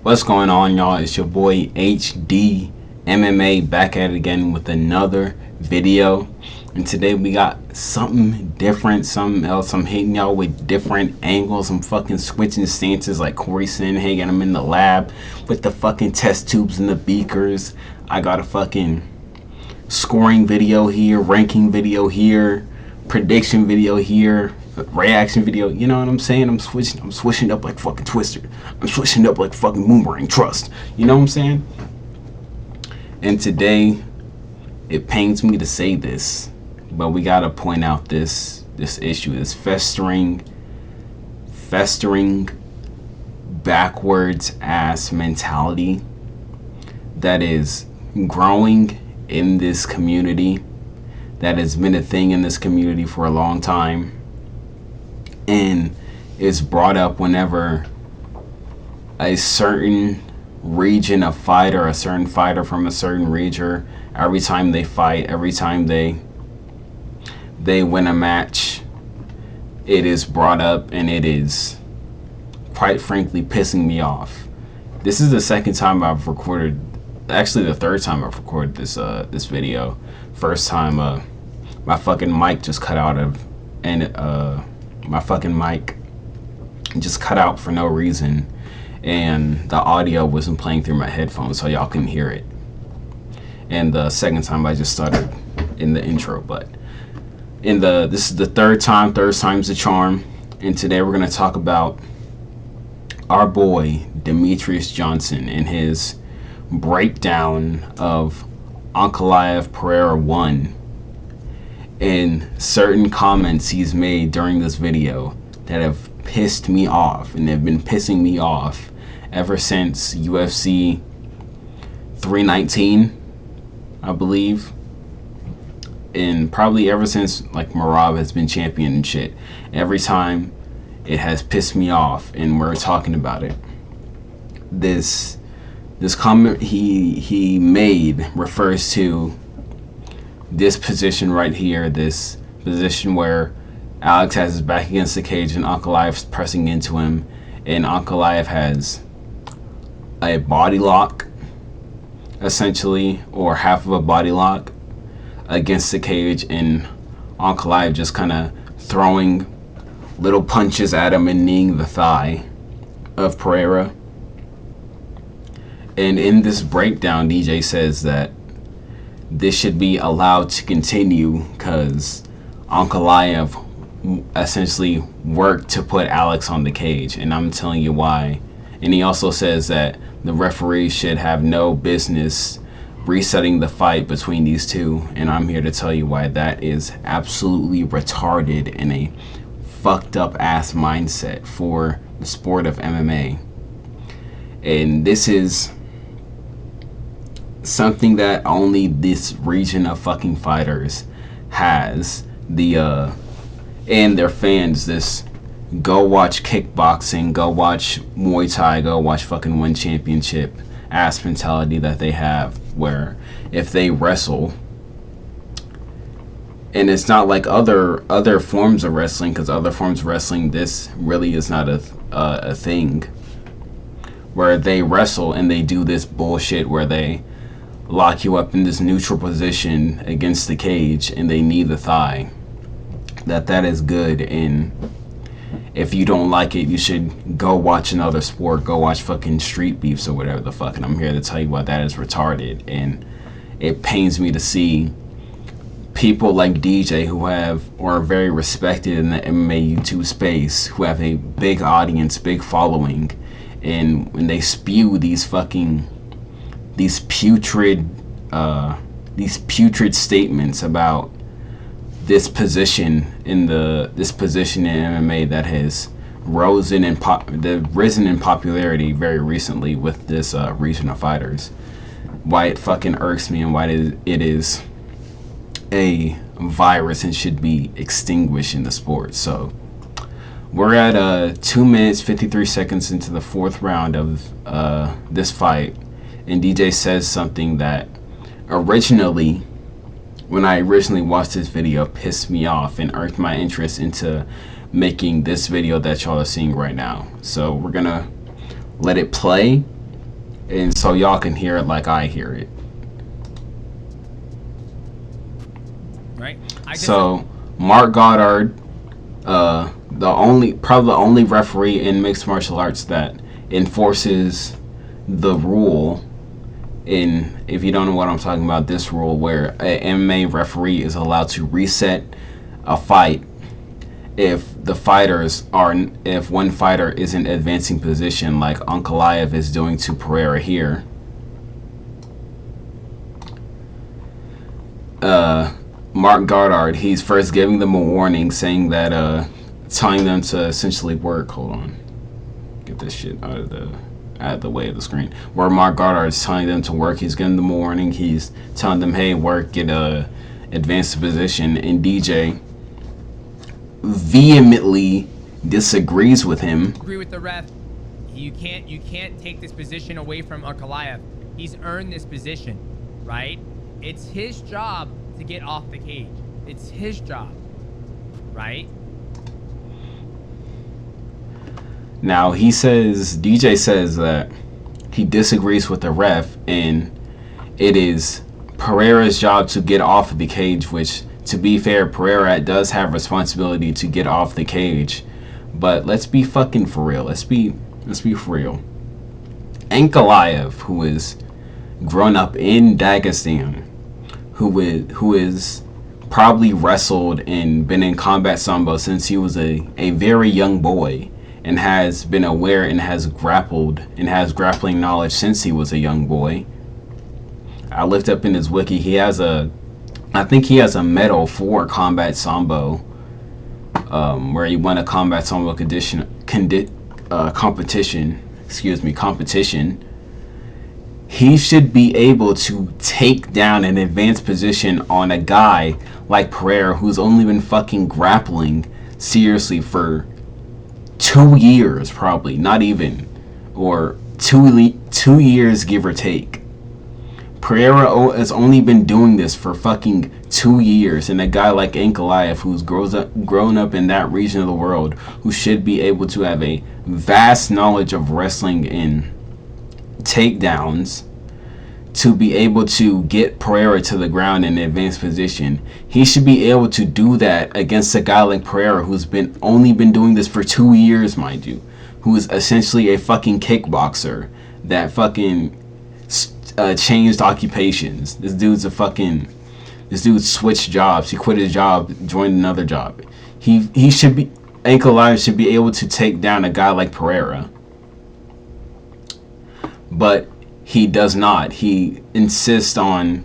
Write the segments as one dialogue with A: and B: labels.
A: What's going on, y'all? It's your boy HD MMA back at it again with another video. And today we got something different, something else. I'm hitting y'all with different angles. I'm fucking switching stances like Corey Sandhagen. I'm in the lab with the fucking test tubes and the beakers. I got a fucking scoring video here, ranking video here, prediction video here, reaction video. You know what I'm saying? I'm switching up like fucking Twister. I'm switching up like fucking Boomerang Trust. You know what I'm saying? And today, it pains me to say this, but we gotta point out this issue, this festering backwards ass mentality that is growing in this community, that has been a thing in this community for a long time, and is brought up whenever a certain region of fighter, a certain fighter from a certain region, every time they fight, every time they win a match, it is brought up, and it is quite frankly pissing me off. This is the second time I've recorded, actually the third time I've recorded this video. First time my fucking mic just cut out my fucking mic just cut out for no reason, and the audio wasn't playing through my headphones, so y'all couldn't hear it. And the second time I just stuttered in the intro, but this is the third time's the charm. And today we're gonna talk about our boy Demetrius Johnson and his breakdown of Ankalaev Pereira 1 and certain comments he's made during this video that have pissed me off, and they've been pissing me off ever since UFC 319, I believe, and probably ever since like Marab has been champion and shit. Every time it has pissed me off, and we're talking about it. This comment he made refers to this position right here, this position where Alex has his back against the cage and Ankalaev's pressing into him, and Ankalaev has a body lock, essentially, or half of a body lock against the cage, and Ankalaev just kind of throwing little punches at him and kneeing the thigh of Pereira. And in this breakdown, DJ says that this should be allowed to continue because Ankalaev essentially worked to put Alex on the cage, and I'm telling you why. And he also says that the referee should have no business resetting the fight between these two, and I'm here to tell you why that is absolutely retarded and a fucked up ass mindset for the sport of MMA. And this is something that only this region of fucking fighters has, and their fans, this go watch kickboxing, go watch Muay Thai, go watch fucking one championship ass mentality that they have, where if they wrestle, and it's not like other forms of wrestling, because other forms of wrestling, this really is not a thing, where they wrestle and they do this bullshit where they lock you up in this neutral position against the cage and they knee the thigh. That is good, and if you don't like it, you should go watch another sport, go watch fucking Street Beefs or whatever the fuck, and I'm here to tell you why that is retarded. And it pains me to see people like DJ who are very respected in the MMA YouTube space, who have a big audience, big following, and when they spew these putrid statements about this position in MMA that has risen in popularity very recently with this region of fighters, why it fucking irks me, and why it is a virus and should be extinguished in the sport. So we're at 2 minutes 53 seconds into the fourth round of this fight, and DJ says something that originally, when I originally watched this video, pissed me off and irked my interest into making this video that y'all are seeing right now. So we're gonna let it play, and so y'all can hear it like I hear it.
B: Right.
A: So Mark Goddard, probably the only referee in mixed martial arts that enforces the rule. In, if you don't know what I'm talking about, this rule where an MMA referee is allowed to reset a fight if if one fighter isn't advancing position, like Ankalaev is doing to Pereira here. Mark Goddard, he's first giving them a warning, saying that telling them to essentially work. Hold on, get this shit out of the way of the screen. Where Mark Goddard is telling them to work, he's giving them a warning. He's telling them, "Hey, work, get a advanced position." And DJ vehemently disagrees with him.
B: Agree with the ref. You can't take this position away from Ankalaev. He's earned this position, right? It's his job to get off the cage. It's his job, right?
A: Now DJ says that he disagrees with the ref, and it is Pereira's job to get off of the cage, which, to be fair, Pereira does have responsibility to get off the cage. But let's be fucking for real. Let's be for real. Ankalaev, who is grown up in Dagestan, who is probably wrestled and been in combat sambo since he was a very young boy, and has been aware and has grappling knowledge since he was a young boy. I looked up in his wiki. I think he has a medal for combat sambo, where he won a combat sambo competition. He should be able to take down an advanced position on a guy like Pereira, who's only been fucking grappling seriously for 2 years, probably, not even, or 2 years, give or take. Pereira has only been doing this for fucking 2 years, and a guy like Ankalaev, who's grown up in that region of the world, who should be able to have a vast knowledge of wrestling and takedowns, to be able to get Pereira to the ground in an advanced position. He should be able to do that against a guy like Pereira, who's only been doing this for 2 years, mind you, who is essentially a fucking kickboxer that fucking changed occupations. This dude switched jobs. He quit his job, joined another job. Ankalaev should be able to take down a guy like Pereira. But he does not. He insists on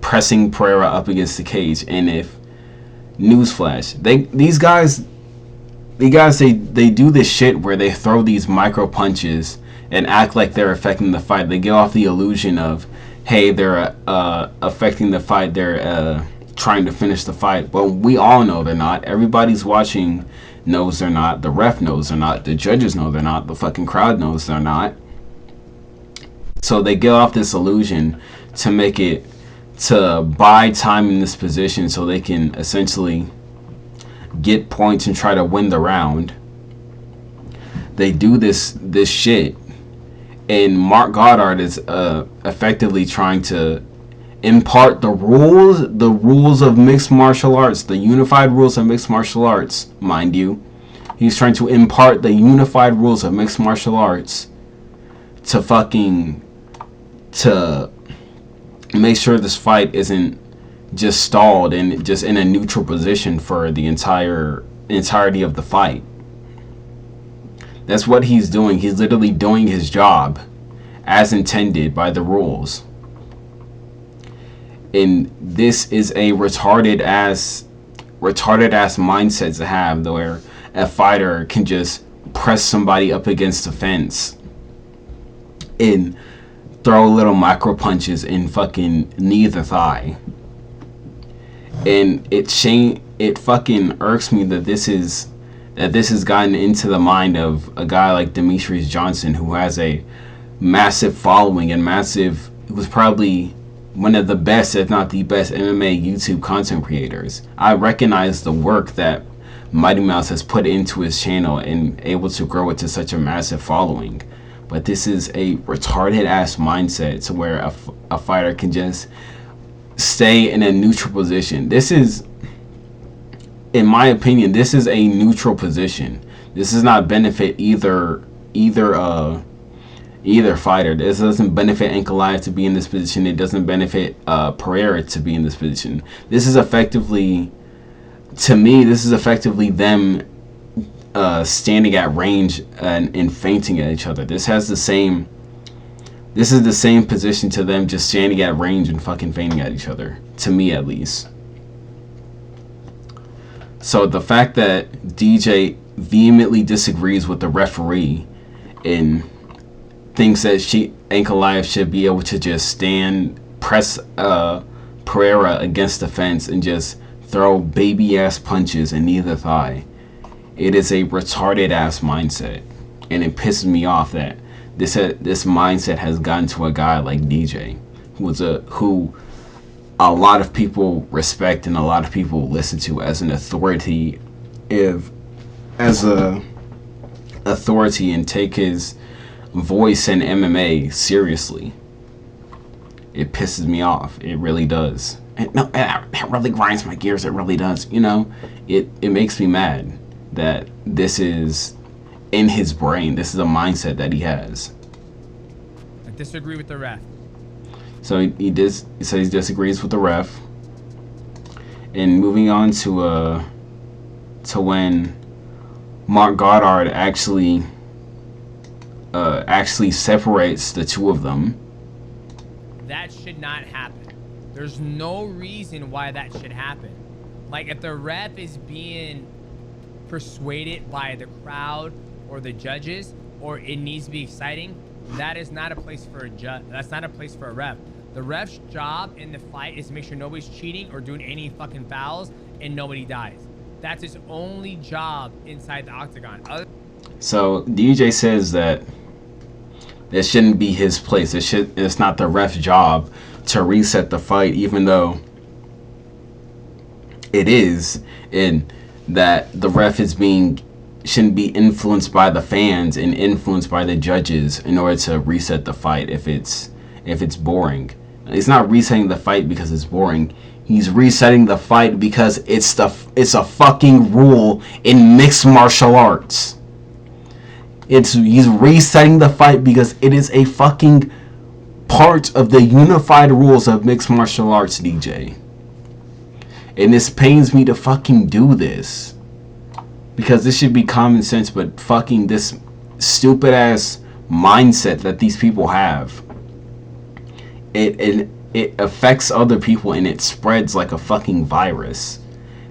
A: pressing Pereira up against the cage. And if, newsflash, these guys they do this shit where they throw these micro punches and act like they're affecting the fight. They give off the illusion of, hey, they're affecting the fight. They're trying to finish the fight. But we all know they're not. Everybody's watching knows they're not. The ref knows they're not. The judges know they're not. The fucking crowd knows they're not. So they give off this illusion to buy time in this position so they can essentially get points and try to win the round. They do this shit, and Mark Goddard is effectively trying to impart the rules of mixed martial arts, the unified rules of mixed martial arts, mind you. He's trying to impart the unified rules of mixed martial arts to make sure this fight isn't just stalled and just in a neutral position for the entirety of the fight. That's what he's doing. He's literally doing his job as intended by the rules. And this is a retarded ass mindset to have, where a fighter can just press somebody up against the fence and throw little micro punches in fucking neither thigh. And it fucking irks me that this has gotten into the mind of a guy like Demetrius Johnson, who has a massive following and was probably one of the best, if not the best, MMA YouTube content creators. I recognize the work that Mighty Mouse has put into his channel and able to grow it to such a massive following. but this is a retarded ass mindset to where a fighter can just stay in a neutral position. This is, in my opinion, this is a neutral position. This does not benefit either fighter. This doesn't benefit Ankalaev to be in this position. It doesn't benefit Pereira to be in this position. This is effectively, to me, this is effectively them standing at range and feinting at each other. This is the same position to them just standing at range and fucking feinting at each other, to me at least. So the fact that DJ vehemently disagrees with the referee and thinks that Ankalaev should be able to just press Pereira against the fence and just throw baby ass punches in either thigh. It is a retarded ass mindset, and it pisses me off that this mindset has gotten to a guy like DJ, who a lot of people respect and a lot of people listen to as an authority, and take his voice in MMA seriously. It pisses me off. It really does. It really grinds my gears. It really does. You know, it makes me mad that this is in his brain. This is a mindset that he has.
B: I disagree with the ref.
A: So he disagrees with the ref. And moving on to when Mark Goddard actually separates the two of them.
B: That should not happen. There's no reason why that should happen. Like, if the ref is being persuaded by the crowd or the judges, or it needs to be exciting, that is not a place for a judge. That's not a place for a ref. The ref's job in the fight is to make sure nobody's cheating or doing any fucking fouls and nobody dies. That's his only job inside the octagon.
A: So DJ says that this shouldn't be his place. It's not the ref's job to reset the fight, even though it is, and that the ref shouldn't be influenced by the fans and influenced by the judges in order to reset the fight if it's boring. He's not resetting the fight because it's boring. He's resetting the fight because it's a fucking rule in mixed martial arts. He's resetting the fight because it is a fucking part of the unified rules of mixed martial arts, DJ. And this pains me to fucking do this, because this should be common sense, but fucking this stupid ass mindset that these people have, it affects other people and it spreads like a fucking virus.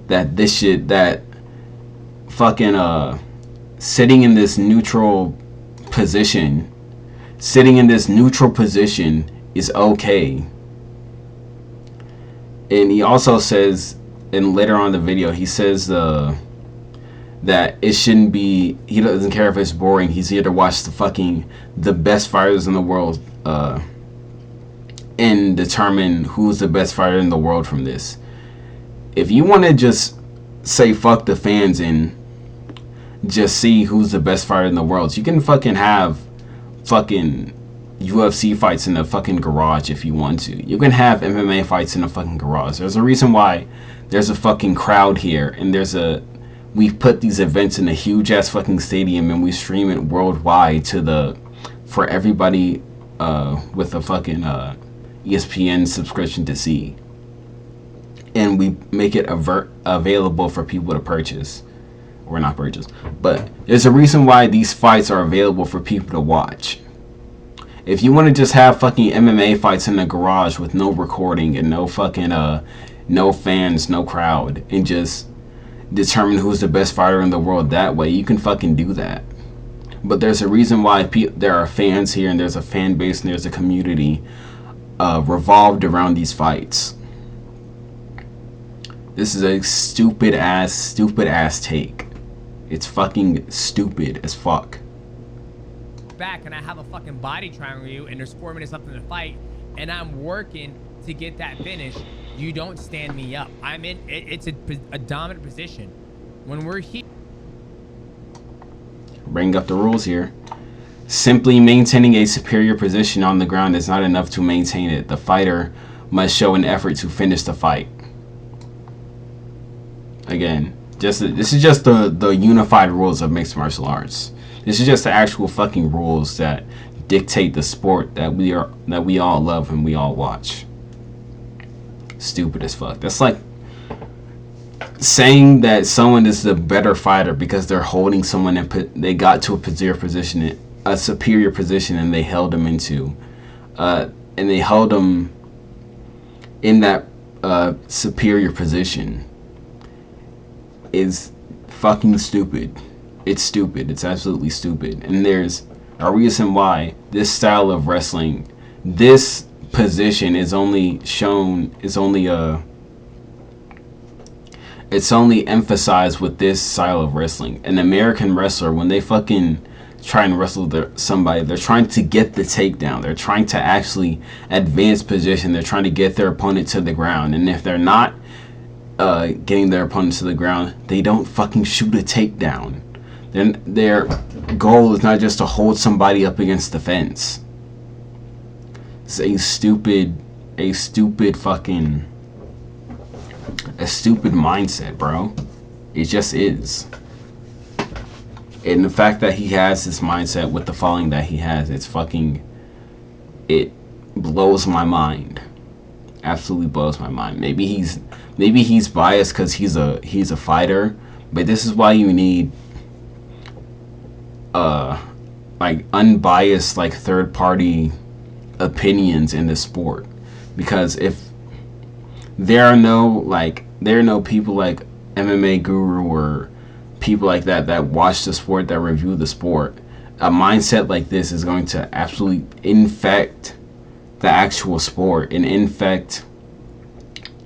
A: That fucking sitting in this neutral position is okay. And he also says, and later on in the video, he says that it shouldn't be, he doesn't care if it's boring. He's here to watch the best fighters in the world and determine who's the best fighter in the world from this. If you want to just say fuck the fans and just see who's the best fighter in the world, you can fucking have fucking UFC fights in the fucking garage if you want to. You can have MMA fights in the fucking garage. There's a reason why there's a fucking crowd here, and we put these events in a huge ass fucking stadium and we stream it worldwide for everybody with a fucking ESPN subscription to see. And we make it available for people to purchase. Or not purchase. But there's a reason why these fights are available for people to watch. If you want to just have fucking MMA fights in the garage with no recording and no fucking no fans, no crowd, and just determine who's the best fighter in the world that way, you can fucking do that. But there's a reason why there are fans here, and there's a fan base, and there's a community revolved around these fights. This is a stupid ass take. It's fucking stupid as fuck.
B: Back and I have a fucking body triangle you, and there's 4 minutes left in the fight, and I'm working to get that finish. You don't stand me up. I'm in. It's a dominant position. When we're here.
A: Bring up the rules here. Simply maintaining a superior position on the ground is not enough to maintain it. The fighter must show an effort to finish the fight. Again, this is just the unified rules of mixed martial arts. This is just the actual fucking rules that dictate the sport that we all love and we all watch. Stupid as fuck. That's like saying that someone is the better fighter because they're holding someone and they got to a superior position, and they held them in that superior position is fucking stupid. It's stupid. It's absolutely stupid. And there's a reason why this style of wrestling, this position is only emphasized with this style of wrestling. An American wrestler, when they fucking try and wrestle somebody, they're trying to get the takedown. They're trying to actually advance position. They're trying to get their opponent to the ground. And if they're not getting their opponent to the ground, they don't fucking shoot a takedown. Then their goal is not just to hold somebody up against the fence. It's a stupid mindset, bro. It just is. And the fact that he has this mindset with the following that he has, it blows my mind. Absolutely blows my mind. Maybe he's biased because he's a fighter, but this is why you need like unbiased, like third party opinions in the sport. Because if there are no people like MMA Guru or people like that watch the sport, that review the sport, a mindset like this is going to absolutely infect the actual sport and infect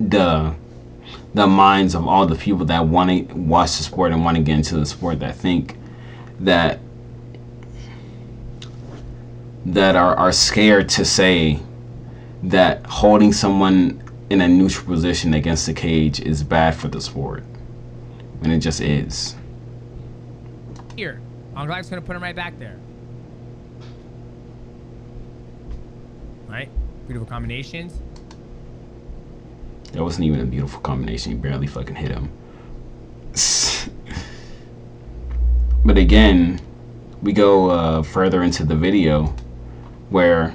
A: the minds of all the people that want to watch the sport and want to get into the sport, that think that are scared to say that holding someone in a neutral position against the cage is bad for the sport, when it just is.
B: Here, I'm just gonna put him right back there. Right, beautiful combinations.
A: That wasn't even a beautiful combination. You barely fucking hit him. But again, we go further into the video where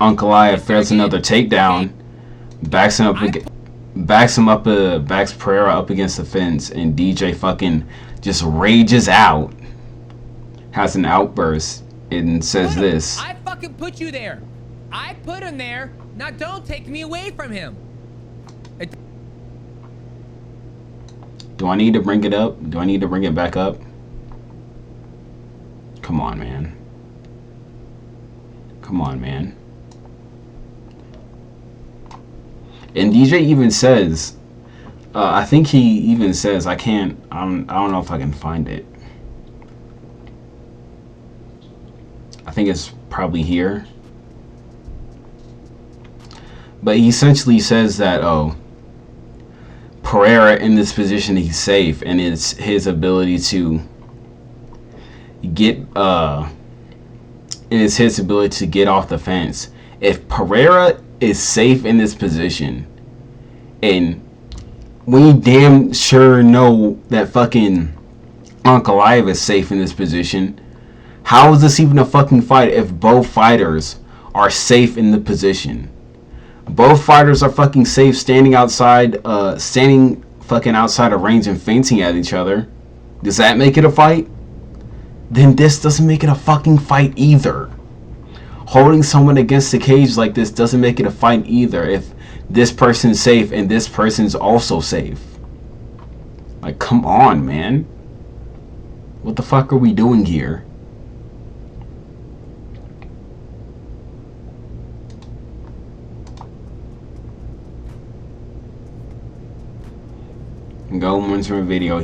A: Ankalaev fails another takedown, backs Pereira up against the fence, and DJ fucking just rages out, has an outburst, and says this.
B: I fucking put you there. I put him there. Now don't take me away from him.
A: Do I need to bring it up? Do I need to bring it back up? Come on, man. Come on, man. And DJ even says, I think he even says, I don't know if I can find it. I think it's probably here. But he essentially says that, Pereira in this position, he's safe, and it's his ability to get off the fence. If Pereira is safe in this position, and we damn sure know that fucking Ankalaev is safe in this position, how is this even a fucking fight if both fighters are safe in the position? Both fighters are fucking safe standing fucking outside of range and feinting at each other. Does that make it a fight? Then this doesn't make it a fucking fight either. Holding someone against the cage like this doesn't make it a fight either if this person's safe and this person's also safe. Like, come on, man. What the fuck are we doing here? Go into a video.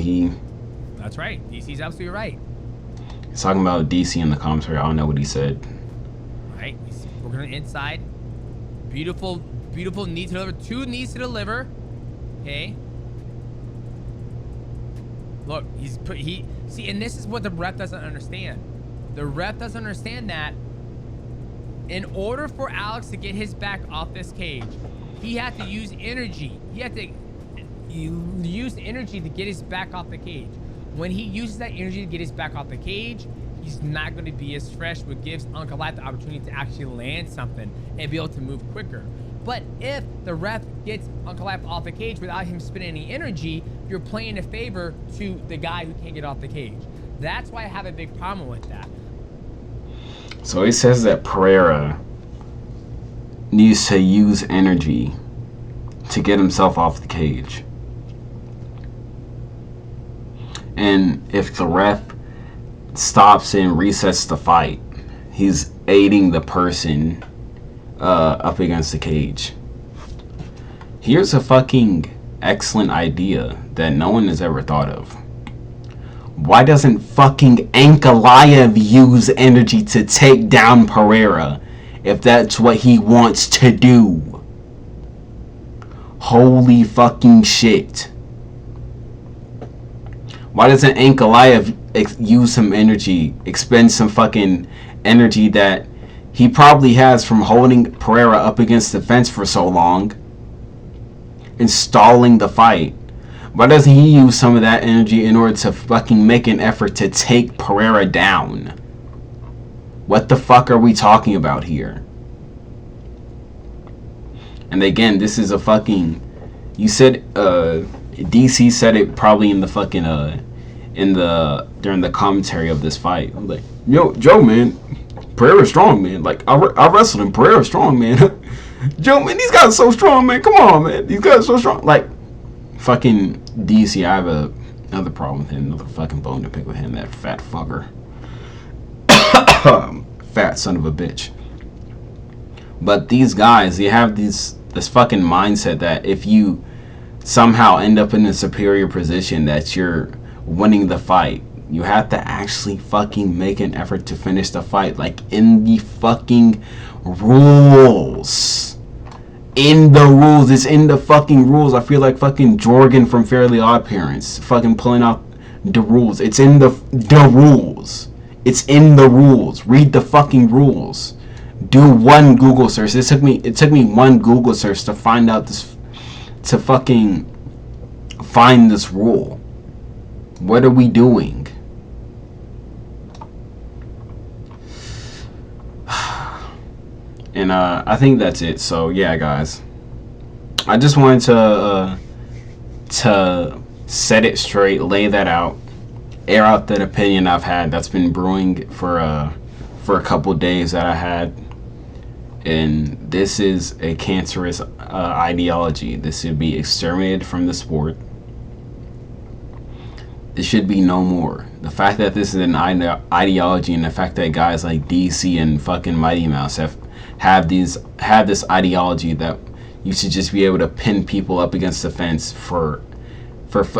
B: That's right. DC's absolutely right.
A: He's talking about DC in the commentary. I don't know what he said.
B: Right. We're going inside. Beautiful, beautiful knee to deliver. 2 knees to deliver. Okay. Look, see, and this is what the ref doesn't understand. The ref doesn't understand that. In order for Alex to get his back off this cage, he had to use energy. He had to use energy to get his back off the cage. When he uses that energy to get his back off the cage, he's not going to be as fresh, which gives Uncle Life the opportunity to actually land something and be able to move quicker. But if the ref gets Uncle Life off the cage without him spending any energy, you're playing a favor to the guy who can't get off the cage. That's why I have a big problem with that.
A: So he says that Pereira needs to use energy to get himself off the cage. And if the ref stops and resets the fight, he's aiding the person up against the cage. Here's a fucking excellent idea that no one has ever thought of. Why doesn't fucking Ankalaev use energy to take down Pereira if that's what he wants to do? Holy fucking shit. Why doesn't Ankalaev use some energy, expend some fucking energy that he probably has from holding Pereira up against the fence for so long, installing the fight? Why doesn't he use some of that energy in order to fucking make an effort to take Pereira down? What the fuck are we talking about here? And again, this is a fucking... You said, DC said it probably in the fucking, during the commentary of this fight. I'm like, yo, Joe, man, Pereira's strong, man. Like, I wrestled him. Pereira's strong, man. Joe, man, these guys are so strong, man. Come on, man. These guys are so strong. Like, fucking DC, I have another problem with him. Another fucking bone to pick with him. That fat fucker. Fat son of a bitch. But these guys, they have this fucking mindset that if you somehow end up in a superior position, that you're winning the fight. You have to actually fucking make an effort to finish the fight, like in the fucking rules. In the rules. It's in the fucking rules. I feel like fucking Jorgen from Fairly Odd Parents fucking pulling out the rules. It's in the rules. It's in the rules. Read the fucking rules. Do one Google search. It took me one Google search to find out this, to fucking find this rule. What are we doing? And I think that's it. So yeah, guys, I just wanted to set it straight, lay that out, air out that opinion I've had that's been brewing for a couple days that I had. And this is a cancerous ideology. This should be exterminated from the sport. It should be no more. The fact that this is an ideology, and the fact that guys like DC and fucking Mighty Mouse have this ideology that you should just be able to pin people up against the fence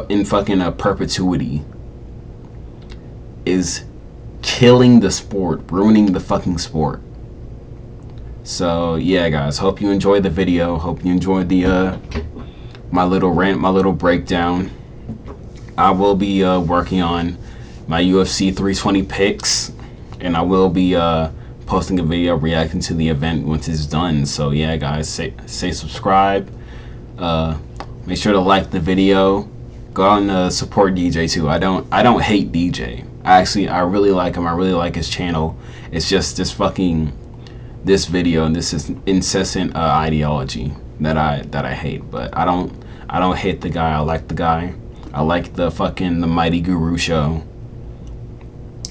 A: in fucking a perpetuity, is killing the sport, ruining the fucking sport. So yeah, guys, hope you enjoyed the video. Hope you enjoyed the my little rant, my little breakdown. I will be working on my UFC 320 picks, and I will be posting a video reacting to the event once it's done. So yeah, guys, say subscribe. Make sure to like the video. Go out and support DJ too. I don't hate DJ. I really like him. I really like his channel. It's just this video and this is incessant ideology that I hate. But I don't hate the guy. I like the guy. I like the Mighty Guru show.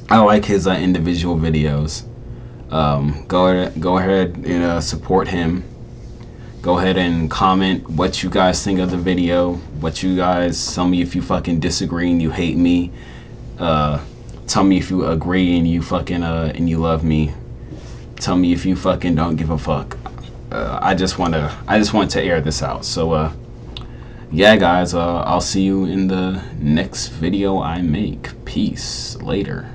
A: I like his individual videos. Go ahead and support him. Go ahead and comment what you guys think of the video. Tell me if you fucking disagree and you hate me. Tell me if you agree and you fucking and you love me. Tell me if you fucking don't give a fuck. I just want to air this out. So yeah, guys, I'll see you in the next video I make. Peace. Later.